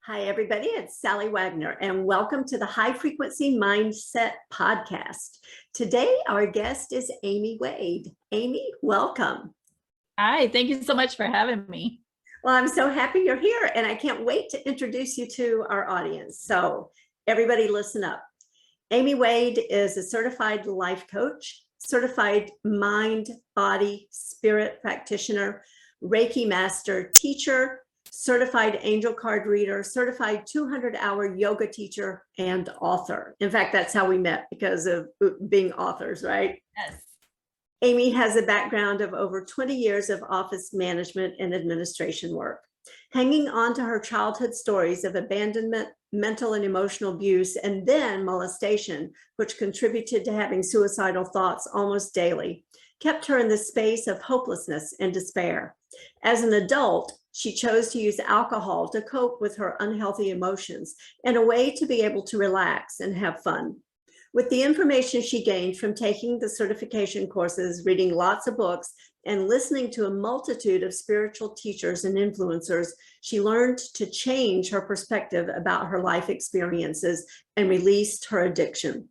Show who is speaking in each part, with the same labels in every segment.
Speaker 1: Hi, everybody. It's Sally Wagner, and welcome to the High Frequency Mindset Podcast. Today, our guest is Amie Wade. Amie, welcome.
Speaker 2: Hi, thank you so much for having me.
Speaker 1: Well, I'm so happy you're here, and I can't wait to introduce you to our audience. So, everybody, listen up. Amie Wade is a certified life coach, certified mind, body, spirit practitioner, Reiki Master teacher, certified angel card reader, certified 200-hour yoga teacher, and author. In fact, that's how we met, because of being authors, right?
Speaker 2: Yes.
Speaker 1: Amie has a background of over 20 years of office management and administration work. Hanging on to her childhood stories of abandonment, mental and emotional abuse, and then molestation, which contributed to having suicidal thoughts almost daily, kept her in the space of hopelessness and despair. As an adult, she chose to use alcohol to cope with her unhealthy emotions and a way to be able to relax and have fun. With the information she gained from taking the certification courses, reading lots of books, and listening to a multitude of spiritual teachers and influencers, she learned to change her perspective about her life experiences and released her addiction.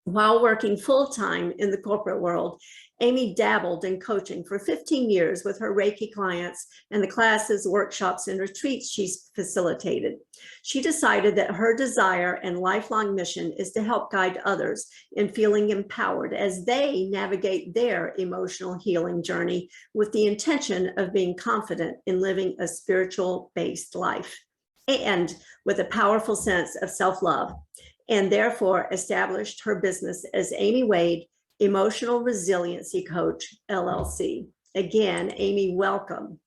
Speaker 1: While working full-time in the corporate world, Amie dabbled in coaching for 15 years with her Reiki clients and the classes, workshops, and retreats she's facilitated. She decided that her desire and lifelong mission is to help guide others in feeling empowered as they navigate their emotional healing journey with the intention of being confident in living a spiritual-based life and with a powerful sense of self-love, and therefore established her business as Amie Wade, Emotional Resiliency Coach, LLC. Again, Amie, welcome.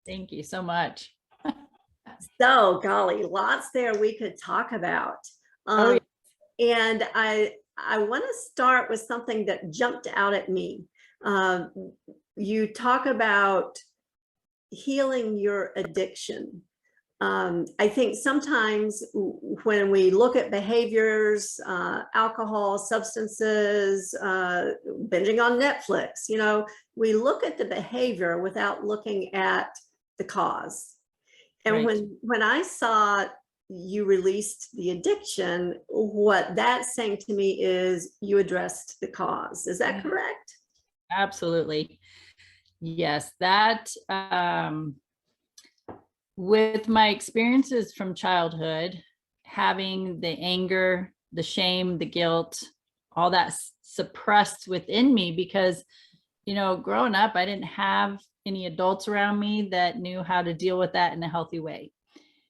Speaker 2: Thank you so much.
Speaker 1: So, golly, lots there we could talk about.
Speaker 2: Yeah.
Speaker 1: And I want to start with something that jumped out at me. You talk about healing your addiction. I think sometimes when we look at behaviors, alcohol, substances, binging on Netflix, we look at the behavior without looking at the cause. And
Speaker 2: Right.
Speaker 1: when I saw you released the addiction, what that's saying to me is you addressed the cause. Is that correct?
Speaker 2: Absolutely. Yes, that with my experiences from childhood, having the anger, the shame, the guilt, all that suppressed within me because, growing up, I didn't have any adults around me that knew how to deal with that in a healthy way.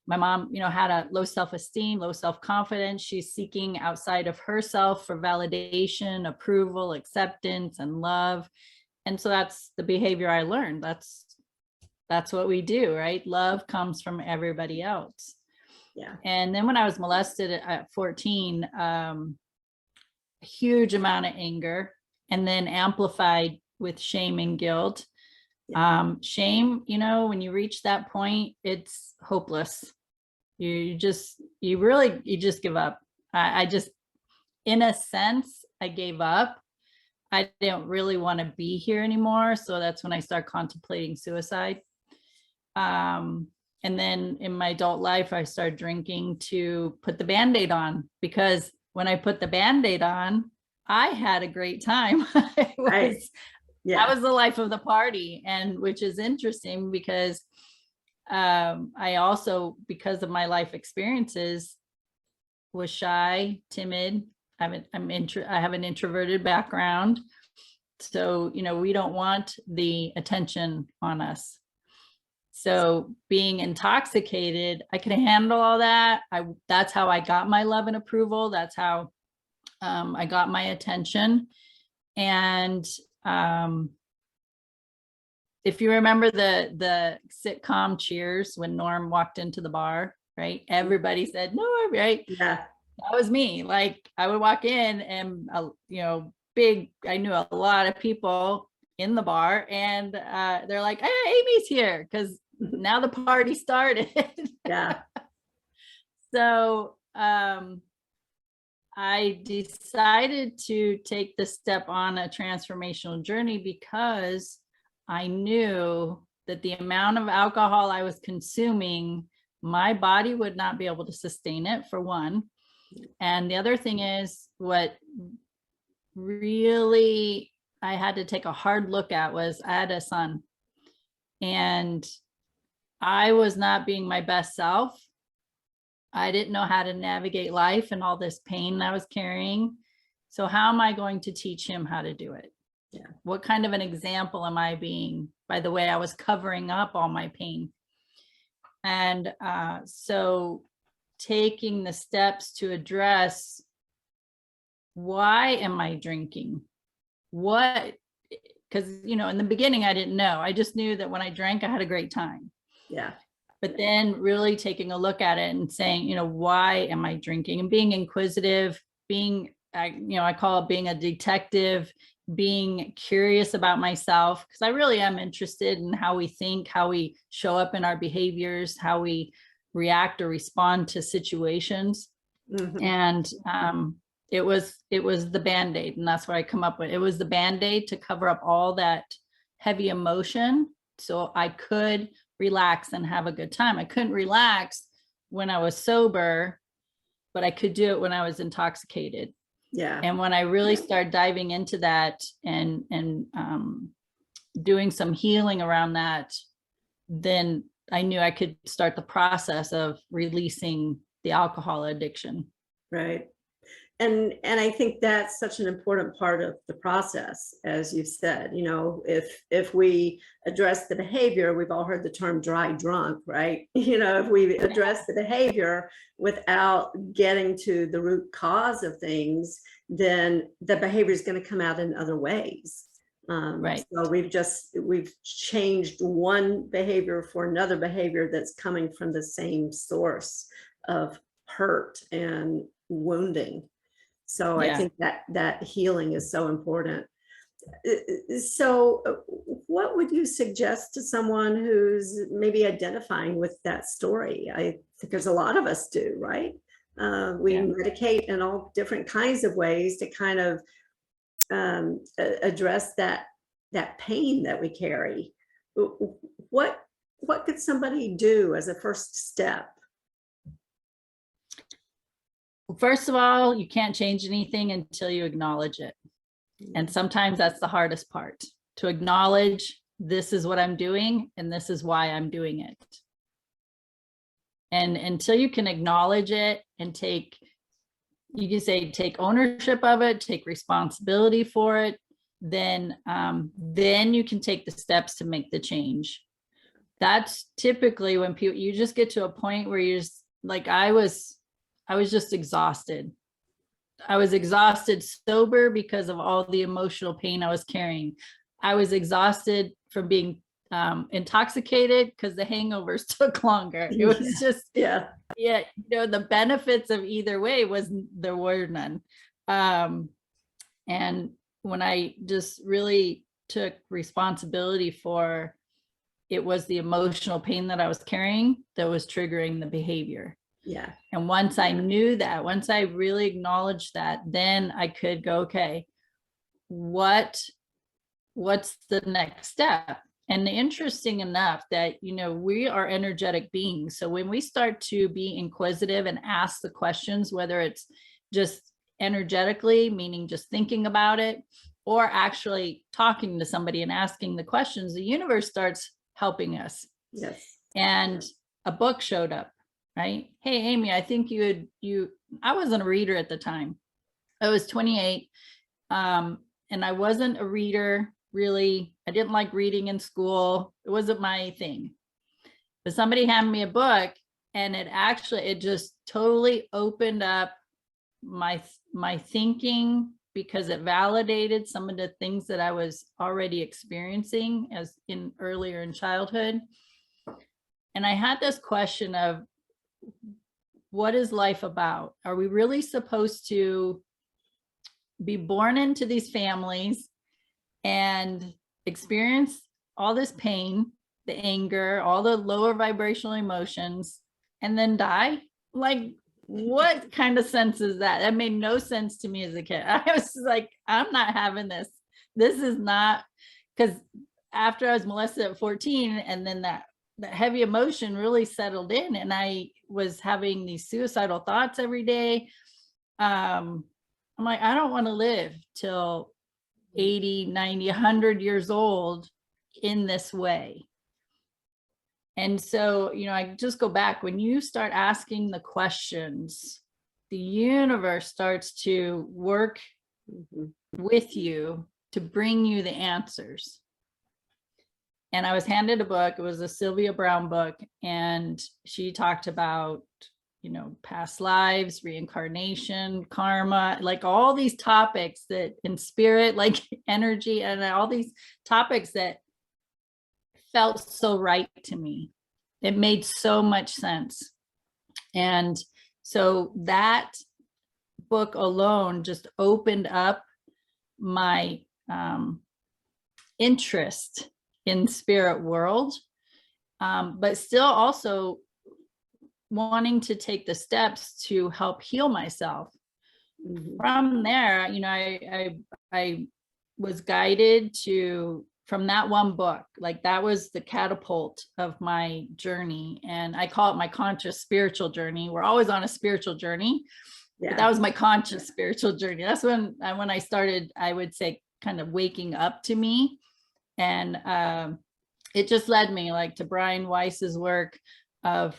Speaker 2: My mom, had a low self-esteem, low self-confidence. She's seeking outside of herself for validation, approval, acceptance, and love. And so that's the behavior I learned. That's what we do, right? Love comes from everybody else.
Speaker 1: Yeah.
Speaker 2: And then when I was molested at 14, a huge amount of anger, and then amplified with shame and guilt. Shame, when you reach that point, it's hopeless. You just give up. I just, in a sense, I gave up. I didn't really want to be here anymore. So that's when I started contemplating suicide. And then in my adult life, I started drinking to put the Band-Aid on, because when I put the Band-Aid on, I had a great time.
Speaker 1: Right. Yeah.
Speaker 2: That was the life of the party. And which is interesting because I also, because of my life experiences, was shy, timid. I have an introverted background. So, we don't want the attention on us. So being intoxicated, I could handle all that. That's how I got my love and approval. That's how I got my attention. And if you remember the sitcom Cheers, when Norm walked into the bar, right? Everybody said, "No," right?
Speaker 1: Yeah.
Speaker 2: That was me. Like, I would walk in and, I knew a lot of people in the bar, and they're like, "Hey, Amy's here," because now the party started.
Speaker 1: Yeah.
Speaker 2: So I decided to take the step on a transformational journey because I knew that the amount of alcohol I was consuming my body would not be able to sustain it, for one. And the other thing is, what really I had to take a hard look at was, I had a son, and I was not being my best self. I didn't know how to navigate life and all this pain I was carrying. So how am I going to teach him how to do it?
Speaker 1: Yeah.
Speaker 2: What kind of an example am I being by the way I was covering up all my pain? And so taking the steps to address, why am I drinking? What, because, you know, in the beginning, I didn't know. I just knew that when I drank, I had a great time.
Speaker 1: Yeah.
Speaker 2: But then really taking a look at it and saying, you know, why am I drinking? And being inquisitive, being, you know, I call it being a detective, being curious about myself, because I really am interested in how we think, how we show up in our behaviors, how we react or respond to situations.
Speaker 1: Mhm.
Speaker 2: And it was the Band-Aid, and that's what I come up with. It was the Band-Aid to cover up all that heavy emotion so I could relax and have a good time. I couldn't relax when I was sober, but I could do it when I was intoxicated.
Speaker 1: Yeah.
Speaker 2: And when I really started diving into that and doing some healing around that, then I knew I could start the process of releasing the alcohol addiction.
Speaker 1: Right. And I think that's such an important part of the process, as you've said. You know, if we address the behavior, we've all heard the term dry drunk, right? You know, if we address the behavior without getting to the root cause of things, then the behavior is going to come out in other ways.
Speaker 2: Right.
Speaker 1: So we've changed one behavior for another behavior that's coming from the same source of hurt and wounding. So I
Speaker 2: Yeah.
Speaker 1: think that healing is so important. So what would you suggest to someone who's maybe identifying with that story? Because a lot of us do, right? We medicate in all different kinds of ways to kind of address that pain that we carry. What could somebody do as a first step?
Speaker 2: First of all, you can't change anything until you acknowledge it. And sometimes that's the hardest part, to acknowledge, this is what I'm doing and this is why I'm doing it. And until you can acknowledge it and take ownership of it, take responsibility for it, then you can take the steps to make the change. That's typically when you just get to a point where you're just like, I was just exhausted. I was exhausted sober because of all the emotional pain I was carrying. I was exhausted from being intoxicated because the hangovers took longer. It was just, you know, the benefits of either way there were none. And when I just really took responsibility for, it was the emotional pain that I was carrying that was triggering the behavior.
Speaker 1: Yeah.
Speaker 2: And once I knew that, once I really acknowledged that, then I could go, okay, what's the next step? And interesting enough that, you know, we are energetic beings. So when we start to be inquisitive and ask the questions, whether it's just energetically, meaning just thinking about it, or actually talking to somebody and asking the questions, the universe starts helping us.
Speaker 1: Yes.
Speaker 2: And a book showed up. Right? Hey, Amie, I think I wasn't a reader at the time. I was 28. And I wasn't a reader, really. I didn't like reading in school. It wasn't my thing. But somebody handed me a book, and it just totally opened up my thinking, because it validated some of the things that I was already experiencing earlier in childhood. And I had this question of, what is life about? Are we really supposed to be born into these families and experience all this pain, the anger, all the lower vibrational emotions, and then die? Like, what kind of sense is that? That made no sense to me as a kid. I was like, I'm not having this. This is not, because after I was molested at 14, and then that that heavy emotion really settled in, and I was having these suicidal thoughts every day. I'm like, I don't want to live till 80, 90, 100 years old in this way. And so, you know, I just go back, when you start asking the questions, the universe starts to work with you to bring you the answers. And I was handed a book. It was a Sylvia Brown book, and she talked about, you know, past lives, reincarnation, karma, like all these topics that in spirit, like energy, and all these topics that felt so right to me. It made so much sense. And so that book alone just opened up my interest in spirit world, but still also wanting to take the steps to help heal myself. From there, you know, I was guided to, from that one book, like that was the catapult of my journey. And I call it my conscious spiritual journey. We're always on a spiritual journey.
Speaker 1: Yeah.
Speaker 2: But that was my conscious spiritual journey. That's when I started, I would say, kind of waking up to me. And it just led me like to Brian Weiss's work of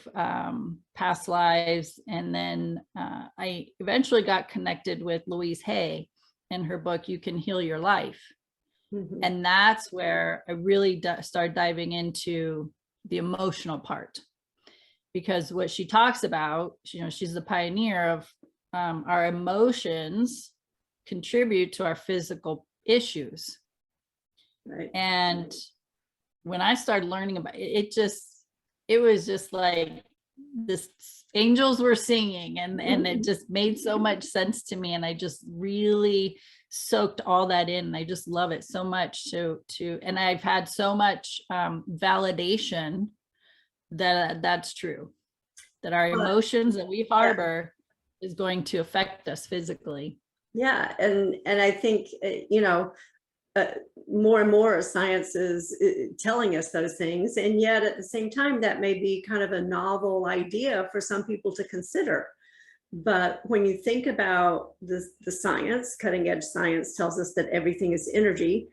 Speaker 2: past lives. And then I eventually got connected with Louise Hay and her book, You Can Heal Your Life. And that's where I really started diving into the emotional part, because what she talks about, you know, she's the pioneer of our emotions contribute to our physical issues.
Speaker 1: Right.
Speaker 2: And when I started learning about it, it was just like this, angels were singing, and it just made so much sense to me. And I just really soaked all that in. And I just love it so much and I've had so much validation that that's true, that our emotions that we harbor is going to affect us physically.
Speaker 1: Yeah. And I think, you know, more and more science is telling us those things. And yet at the same time, that may be kind of a novel idea for some people to consider. But when you think about the science, cutting edge science tells us that everything is energy.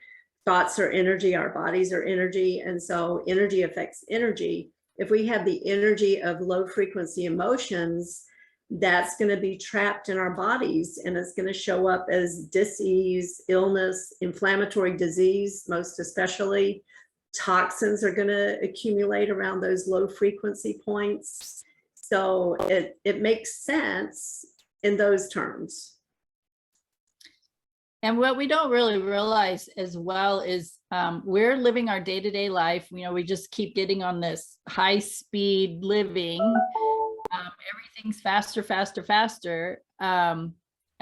Speaker 1: Thoughts are energy, our bodies are energy. And so energy affects energy. If we have the energy of low frequency emotions, that's going to be trapped in our bodies, and it's going to show up as disease, illness, inflammatory disease, most especially. Toxins are going to accumulate around those low frequency points. So it makes sense in those terms.
Speaker 2: And what we don't really realize as well is we're living our day-to-day life. You know, we just keep getting on this high speed living. Everything's faster, faster, faster. And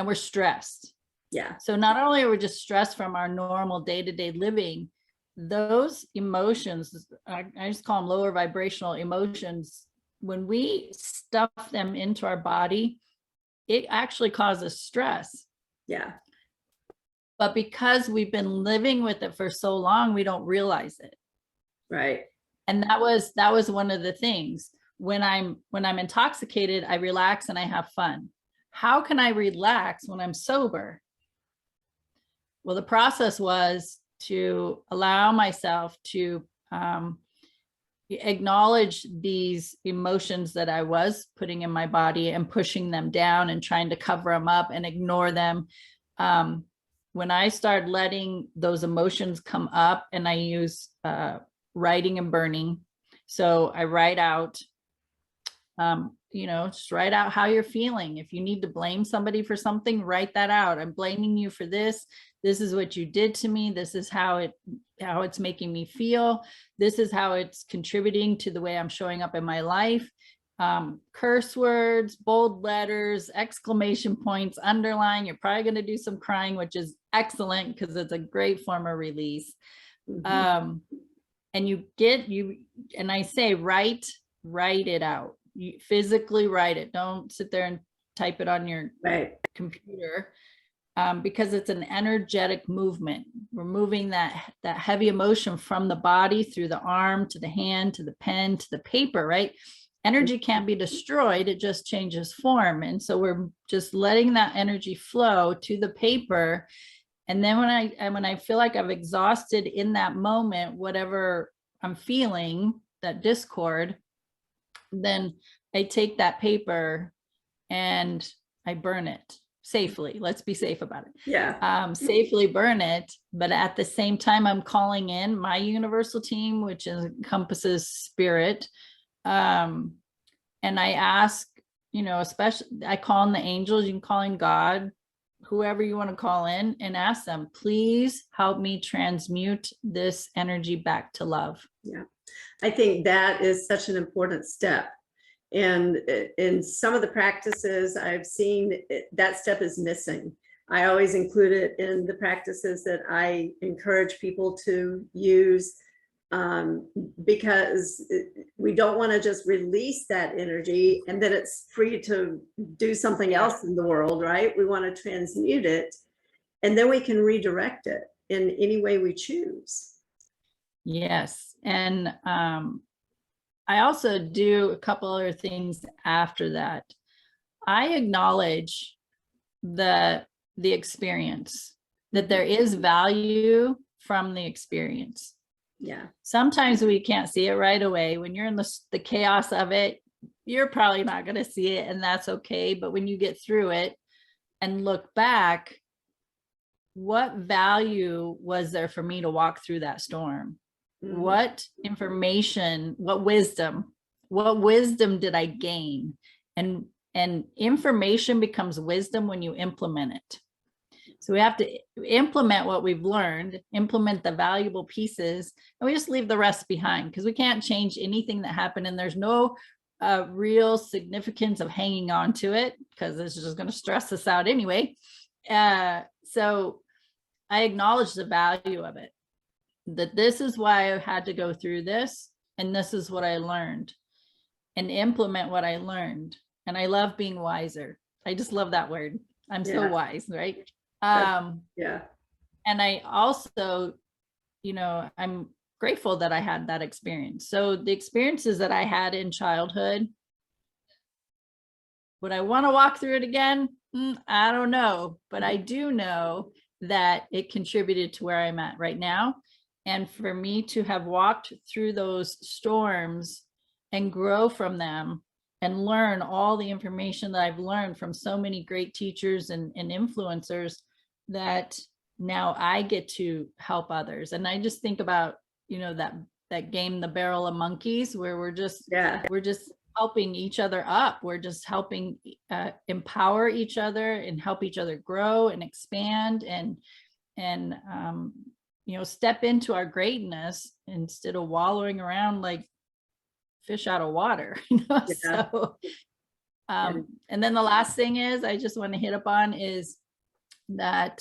Speaker 2: we're stressed.
Speaker 1: Yeah.
Speaker 2: So not only are we just stressed from our normal day-to-day living, those emotions, I just call them lower vibrational emotions, when we stuff them into our body, it actually causes stress.
Speaker 1: Yeah.
Speaker 2: But because we've been living with it for so long, we don't realize it.
Speaker 1: Right.
Speaker 2: And that was one of the things. When I'm intoxicated, I relax and I have fun. How can I relax when I'm sober? Well, the process was to allow myself to acknowledge these emotions that I was putting in my body and pushing them down and trying to cover them up and ignore them. When I started letting those emotions come up, and I use writing and burning. So I write out, you know, just write out how you're feeling. If you need to blame somebody for something, write that out. I'm blaming you for this. This is what you did to me. This is how it's making me feel. This is how it's contributing to the way I'm showing up in my life. Curse words, bold letters, exclamation points, underline. You're probably going to do some crying, which is excellent because it's a great form of release. And and I say, write it out. You physically write it. Don't sit there and type it on your computer. because it's an energetic movement. We're moving that heavy emotion from the body through the arm to the hand to the pen to the paper, right? Energy can't be destroyed, it just changes form. And so we're just letting that energy flow to the paper. And then when I feel like I've exhausted in that moment whatever I'm feeling, that discord, then I take that paper and I burn it safely. Let's be safe about it.
Speaker 1: Yeah.
Speaker 2: Safely burn it. But at the same time, I'm calling in my universal team, which encompasses spirit. And I ask, especially I call in the angels, you can call in God, whoever you want to call in, and ask them, please help me transmute this energy back to love.
Speaker 1: Yeah. I think that is such an important step. And in some of the practices I've seen, that step is missing. I always include it in the practices that I encourage people to use, because we don't want to just release that energy and then it's free to do something else in the world, right? We want to transmute it, and then we can redirect it in any way we choose.
Speaker 2: Yes. And I also do a couple other things after that. I acknowledge the experience, that there is value from the experience.
Speaker 1: Yeah.
Speaker 2: Sometimes we can't see it right away. When you're in the chaos of it, you're probably not going to see it, and that's okay. But when you get through it and look back, what value was there for me to walk through that storm? Mm-hmm. What information, what wisdom did I gain? And information becomes wisdom when you implement it. So we have to implement what we've learned, implement the valuable pieces, and we just leave the rest behind, because we can't change anything that happened, and there's no real significance of hanging on to it, because it's just going to stress us out anyway. So I acknowledge the value of it, that this is why I had to go through this, and this is what I learned, and implement what I learned. And I love being wiser. I just love that word. I'm so wise, right?
Speaker 1: Yeah.
Speaker 2: And I also, I'm grateful that I had that experience. So the experiences that I had in childhood, would I want to walk through it again? I don't know, but I do know that it contributed to where I'm at right now. And for me to have walked through those storms and grow from them and learn all the information that I've learned from so many great teachers and influencers, that now I get to help others. And I just think about, that game, The Barrel of Monkeys, where we're just helping each other up. We're just helping empower each other and help each other grow and expand and step into our greatness instead of wallowing around like fish out of water. So and then the last thing is I just want to hit upon is that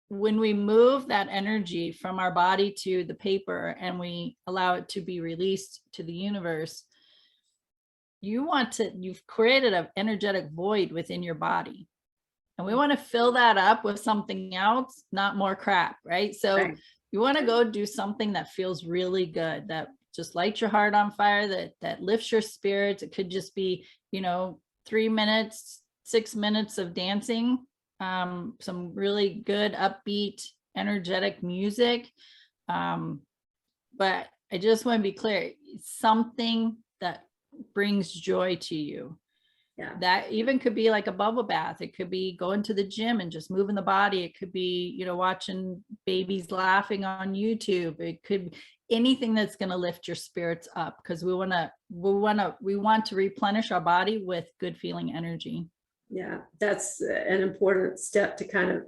Speaker 2: when we move that energy from our body to the paper and we allow it to be released to the universe, you've created an energetic void within your body, and we want to fill that up with something else, not more crap, right? So you want to go do something that feels really good, that just lights your heart on fire, that lifts your spirits. It could just be 3 minutes, 6 minutes of dancing, some really good upbeat energetic music, but I just want to be clear, it's something that brings joy to you. That even could be like a bubble bath. It could be going to the gym and just moving the body. It could be watching babies laughing on YouTube. It could be anything that's going to lift your spirits up, because we want to replenish our body with good feeling energy. Yeah,
Speaker 1: that's an important step to kind of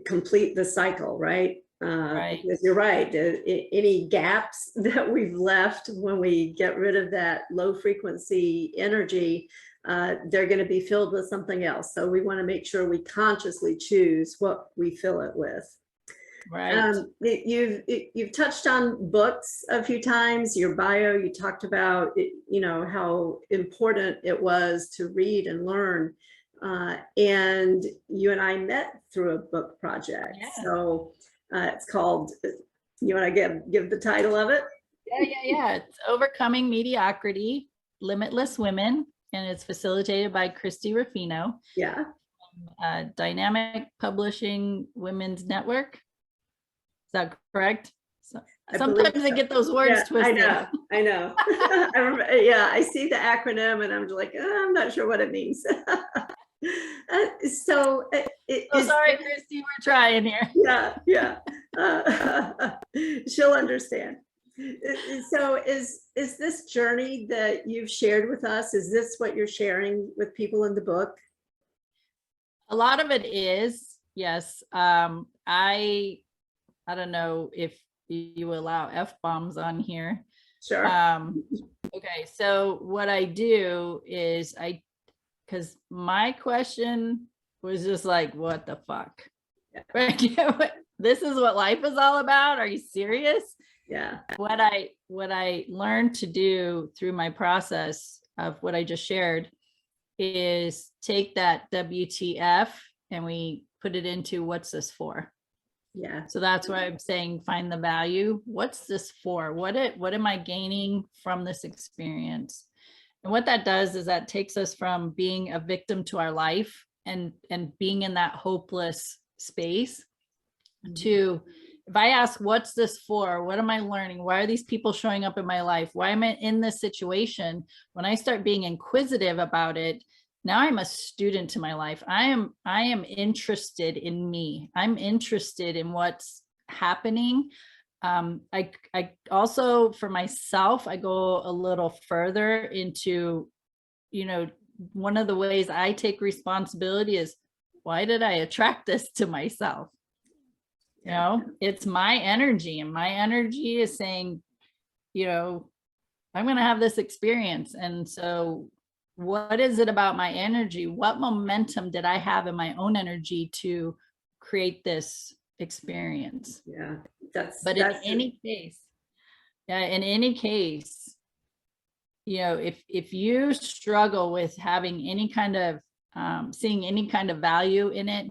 Speaker 1: complete the cycle, right? Because you're right. Any gaps that we've left when we get rid of that low frequency energy, they're going to be filled with something else. So we want to make sure we consciously choose what we fill it with.
Speaker 2: Right.
Speaker 1: You've touched on books a few times. Your bio, you talked about how important it was to read and learn. and you and I met through a book project.
Speaker 2: Yeah.
Speaker 1: So it's called, you want to give the title of it?
Speaker 2: Yeah. It's Overcoming Mediocrity, Limitless Women, and it's facilitated by Christy Ruffino.
Speaker 1: Yeah.
Speaker 2: Dynamic Publishing Women's Network. Is that correct? So, sometimes I get those words twisted.
Speaker 1: I know. I remember, yeah, I see the acronym and I'm like, I'm not sure what it means. So
Speaker 2: sorry, Christy, we're trying here.
Speaker 1: Yeah. She'll understand. So is this journey that you've shared with us, is this what you're sharing with people in the book?
Speaker 2: A lot of it is, yes. I don't know if you allow F-bombs on here.
Speaker 1: Sure.
Speaker 2: Okay, so what I do is because my question was just like, what the fuck? Yeah. This is what life is all about? Are you serious?
Speaker 1: Yeah.
Speaker 2: What I learned to do through my process of what I just shared is take that WTF and we put it into what's this for?
Speaker 1: Yeah.
Speaker 2: So that's why I'm saying find the value. What's this for? What am I gaining from this experience? And what that does is that takes us from being a victim to our life and being in that hopeless space to, if I ask, what's this for? What am I learning? Why are these people showing up in my life? Why am I in this situation? When I start being inquisitive about it, now I'm a student to my life. I am interested in me. I'm interested in what's happening. I also, for myself, I go a little further into, one of the ways I take responsibility is, why did I attract this to myself? It's my energy, and my energy is saying, I'm going to have this experience. And so what is it about my energy? What momentum did I have in my own energy to create this experience?
Speaker 1: Yeah.
Speaker 2: In any case, if you struggle with having any kind of, seeing any kind of value in it,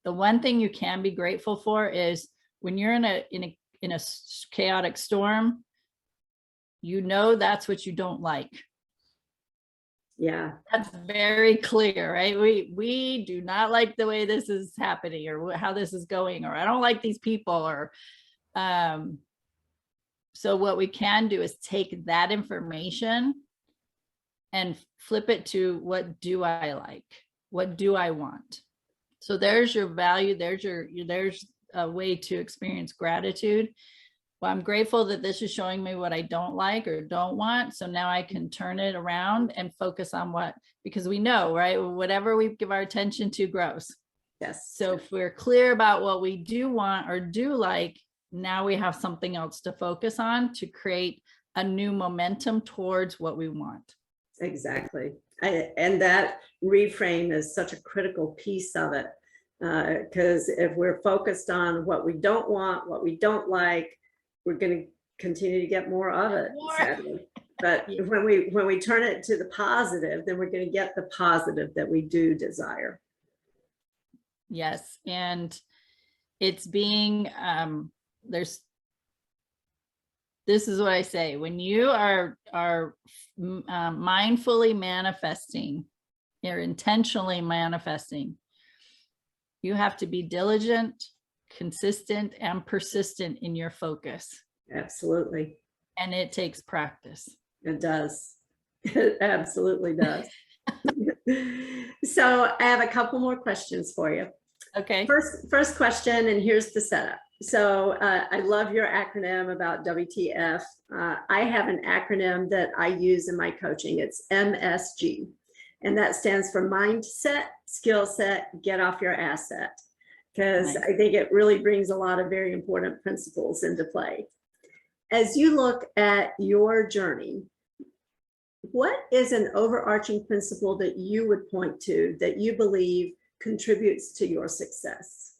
Speaker 2: the one thing you can be grateful for is when you're in a chaotic storm, that's what you don't like.
Speaker 1: Yeah.
Speaker 2: That's very clear, right? We do not like the way this is happening or how this is going, or I don't like these people, or so what we can do is take that information and flip it to, what do I like? What do I want? So there's your value. There's a way to experience gratitude. Well, I'm grateful that this is showing me what I don't like or don't want. So now I can turn it around and focus on because we know, right? Whatever we give our attention to grows.
Speaker 1: Yes.
Speaker 2: So if we're clear about what we do want or do like, now we have something else to focus on to create a new momentum towards what we want.
Speaker 1: Exactly. And that reframe is such a critical piece of it. Because if we're focused on what we don't want, what we don't like, we're going to continue to get more of it, sadly. But
Speaker 2: Yeah.
Speaker 1: when we turn it to the positive, then we're going to get the positive that we do desire.
Speaker 2: Yes. And it's being, this is what I say, when you are mindfully manifesting, you're intentionally manifesting, you have to be diligent, consistent, and persistent in your focus.
Speaker 1: Absolutely.
Speaker 2: And it takes practice.
Speaker 1: It does. It absolutely does. So I have a couple more questions for you.
Speaker 2: Okay.
Speaker 1: First question, and here's the setup. So I love your acronym about WTF. I have an acronym that I use in my coaching. It's MSG. And that stands for mindset, skill set, get off your asset. Because I think it really brings a lot of very important principles into play. As you look at your journey, what is an overarching principle that you would point to that you believe contributes to your success?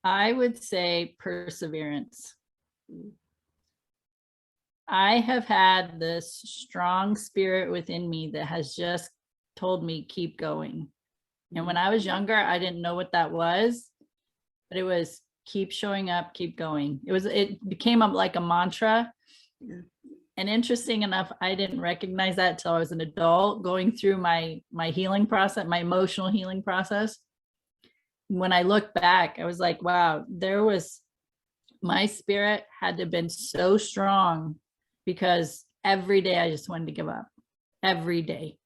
Speaker 2: I would say perseverance. I have had this strong spirit within me that has just told me, keep going. And when I was younger, I didn't know what that was, but it was keep showing up, keep going. It became like a mantra.
Speaker 1: Yeah.
Speaker 2: And interesting enough, I didn't recognize that till I was an adult going through my healing process, my emotional healing process. When I look back, I was like, wow, my spirit had to have been so strong, because every day I just wanted to give up, every day.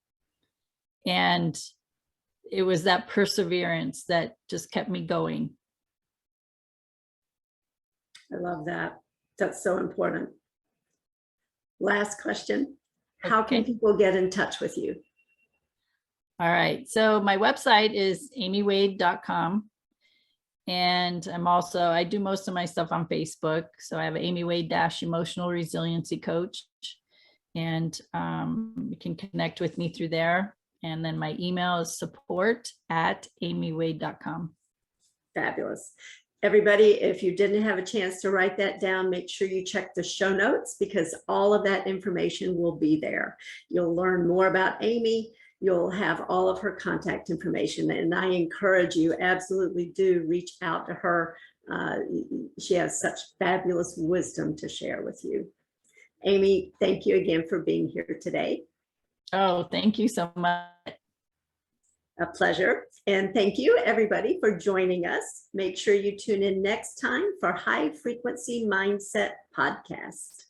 Speaker 2: And it was that perseverance that just kept me going.
Speaker 1: I love that. That's so important. Last question. How can people get in touch with you?
Speaker 2: All right. So my website is amiewade.com. And I do most of my stuff on Facebook. So I have Amie Wade Emotional Resiliency Coach. And you can connect with me through there. And then my email is support@amiewade.com.
Speaker 1: Fabulous. Everybody, if you didn't have a chance to write that down, make sure you check the show notes, because all of that information will be there. You'll learn more about Amie. You'll have all of her contact information. And I encourage you, absolutely do reach out to her. She has such fabulous wisdom to share with you. Amie, thank you again for being here today.
Speaker 2: Oh, thank you so much.
Speaker 1: A pleasure. And thank you, everybody, for joining us. Make sure you tune in next time for High Frequency Mindset Podcast.